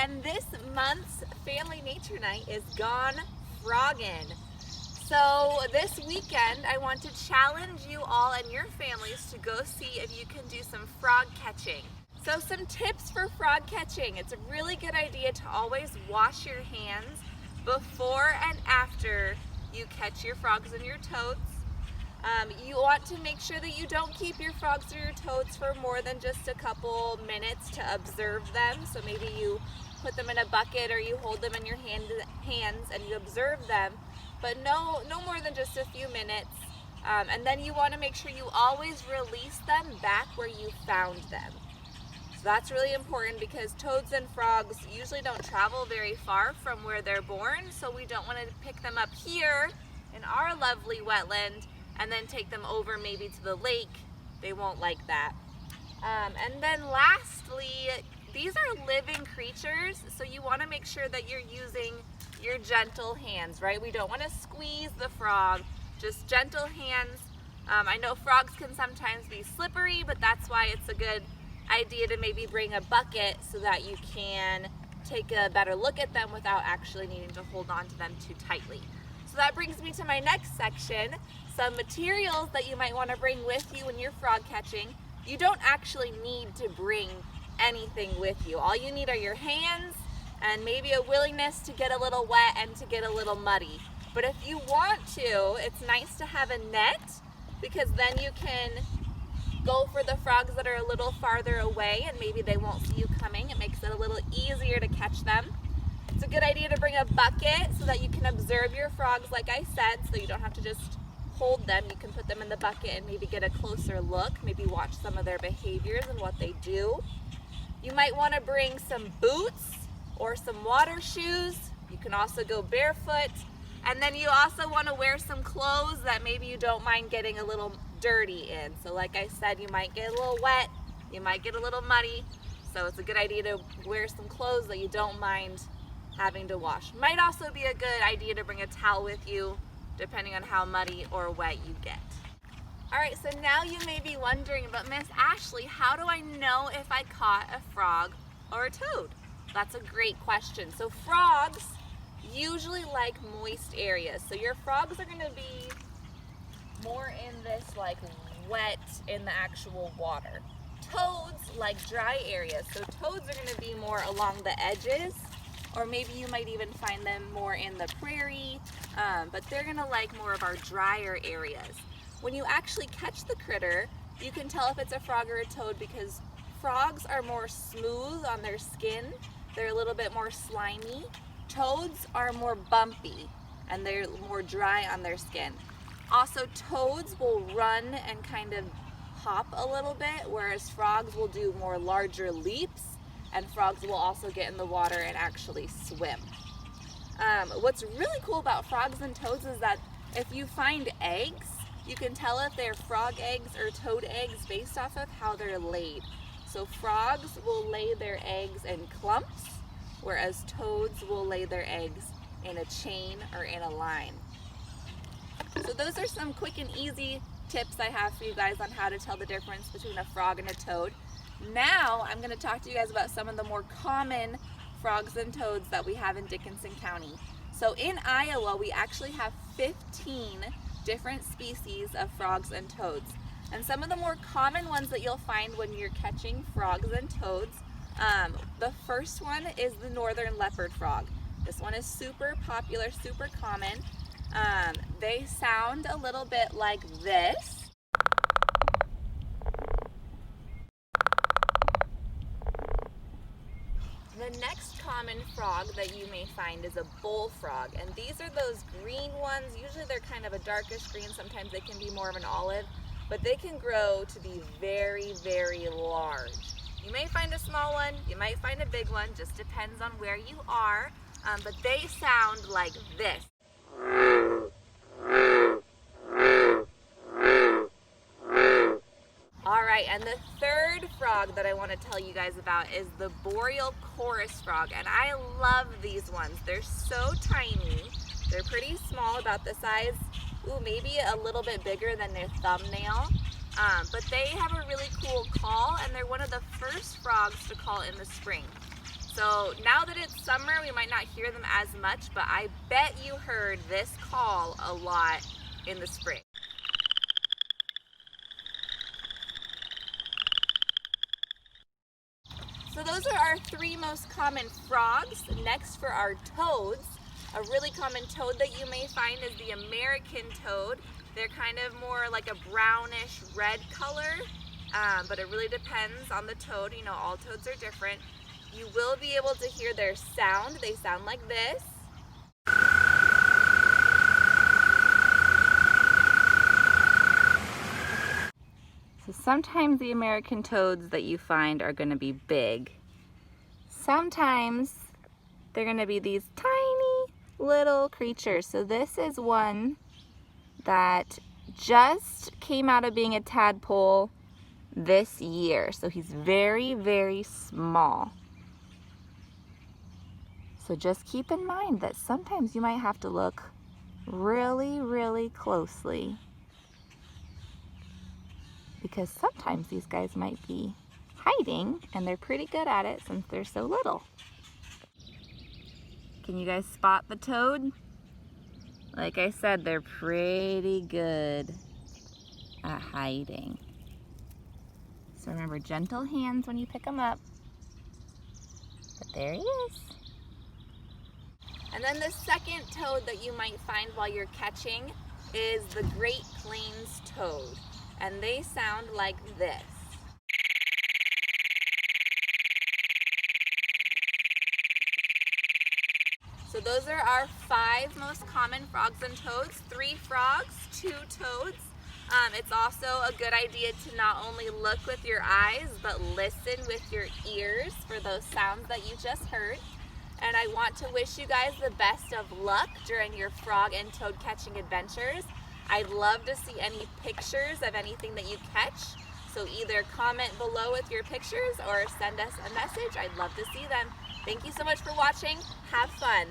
and this month's Family Nature Night is gone froggin'. So this weekend I want to challenge you all and your families to go see if you can do some frog catching. So some tips for frog catching. It's a really good idea to always wash your hands before and after you catch your frogs and your toads. You want to make sure that you don't keep your frogs or your toads for more than just a couple minutes to observe them. So maybe you put them in a bucket or you hold them in your hands and you observe them, but no more than just a few minutes. And then you want to make sure you always release them back where you found them. So that's really important because toads and frogs usually don't travel very far from where they're born, so we don't want to pick them up here in our lovely wetland and then take them over maybe to the lake. They won't like that. And then lastly, these are living creatures, so you want to make sure that you're using your gentle hands, right? We don't want to squeeze the frog, just gentle hands. I know frogs can sometimes be slippery, but that's why it's a good idea to maybe bring a bucket so that you can take a better look at them without actually needing to hold on to them too tightly. So that brings me to my next section, some materials that you might want to bring with you when you're frog catching. You don't actually need to bring anything with you. All you need are your hands and maybe a willingness to get a little wet and to get a little muddy. But if you want to, it's nice to have a net because then you can go for the frogs that are a little farther away and maybe they won't see you coming. It makes it a little easier to catch them. It's a good idea to bring a bucket so that you can observe your frogs, like I said, so you don't have to just hold them. You can put them in the bucket and maybe get a closer look, maybe watch some of their behaviors and what they do. You might want to bring some boots or some water shoes. You can also go barefoot. And then you also want to wear some clothes that maybe you don't mind getting a little dirty in. So like I said, you might get a little wet, you might get a little muddy. So it's a good idea to wear some clothes that you don't mind having to wash. Might also be a good idea to bring a towel with you, depending on how muddy or wet you get. All right, so now you may be wondering, but Miss Ashley, how do I know if I caught a frog or a toad? That's a great question. So frogs usually like moist areas. So your frogs are gonna be more in this like wet in the actual water. Toads like dry areas. So toads are gonna be more along the edges, or maybe you might even find them more in the prairie, but they're gonna like more of our drier areas. When you actually catch the critter, you can tell if it's a frog or a toad because frogs are more smooth on their skin. They're a little bit more slimy. Toads are more bumpy and they're more dry on their skin. Also, toads will run and kind of hop a little bit, whereas frogs will do more larger leaps, and frogs will also get in the water and actually swim. What's really cool about frogs and toads is that if you find eggs, you can tell if they're frog eggs or toad eggs based off of how they're laid. So frogs will lay their eggs in clumps, whereas toads will lay their eggs in a chain or in a line. So those are some quick and easy tips I have for you guys on how to tell the difference between a frog and a toad. Now I'm going to talk to you guys about some of the more common frogs and toads that we have in Dickinson County. So in Iowa, we actually have 15 different species of frogs and toads. And some of the more common ones that you'll find when you're catching frogs and toads, the first one is the northern leopard frog. This one is super popular, super common. They sound a little bit like this. The next common frog that you may find is a bullfrog, and these are those green ones. Usually they're kind of a darkish green, sometimes they can be more of an olive, but they can grow to be very, very large. You may find a small one, you might find a big one, just depends on where you are, but they sound like this. All right, and the third frog that I want to tell you guys about is the Boreal chorus frog, and I love these ones. They're so tiny. They're pretty small, about the size, maybe a little bit bigger than their thumbnail, but they have a really cool call, and they're one of the first frogs to call in the spring. So now that it's summer, we might not hear them as much, but I bet you heard this call a lot in the spring. So those are our three most common frogs. Next, for our toads, a really common toad that you may find is the American toad. They're kind of more like a brownish red color, but it really depends on the toad. You know, all toads are different. You will be able to hear their sound. They sound like this. So sometimes the American toads that you find are going to be big. Sometimes they're going to be these tiny little creatures. So this is one that just came out of being a tadpole this year. So he's very, very small. So just keep in mind that sometimes you might have to look really, really closely, because sometimes these guys might be hiding, and they're pretty good at it since they're so little. Can you guys spot the toad? Like I said, they're pretty good at hiding. So remember, gentle hands when you pick them up. But there he is. And then the second toad that you might find while you're catching is the Great Plains toad. And they sound like this. So those are our 5 most common frogs and toads. 3 frogs, 2 toads. It's also a good idea to not only look with your eyes, but listen with your ears for those sounds that you just heard. And I want to wish you guys the best of luck during your frog and toad catching adventures. I'd love to see any pictures of anything that you catch. So either comment below with your pictures or send us a message. I'd love to see them. Thank you so much for watching. Have fun.